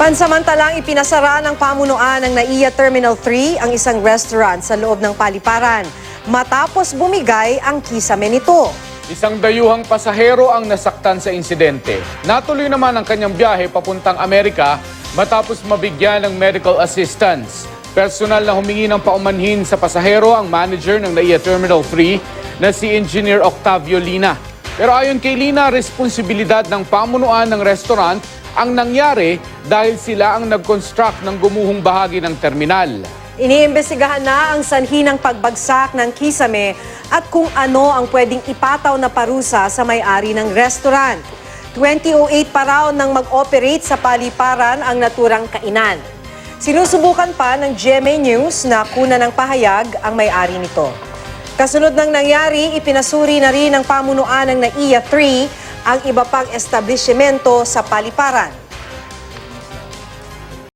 Pansamantalang ipinasara ng pamunuan ng NAIA Terminal 3 ang isang restaurant sa loob ng paliparan matapos bumigay ang kisame nito. Isang dayuhang pasahero ang nasaktan sa insidente. Natuloy naman ang kanyang biyahe papuntang Amerika matapos mabigyan ng medical assistance. Personal na humingi ng paumanhin sa pasahero ang manager ng NAIA Terminal 3 na si Engineer Octavio Lina. Pero ayon kay Lina, responsibilidad ng pamunuan ng restaurant ang nangyari dahil sila ang nag-construct ng gumuhong bahagi ng terminal. Iniimbestigahan na ang sanhi ng pagbagsak ng kisame at kung ano ang pwedeng ipataw na parusa sa may-ari ng restaurant. 2008 pa raw nang mag-operate sa paliparan ang naturang kainan. Sinusubukan pa ng GMA News na kuna ng pahayag ang may-ari nito. Kasunod ng nangyari, ipinasuri na rin ng pamunuan ng NAIA 3 ang iba pang establishmento sa paliparan.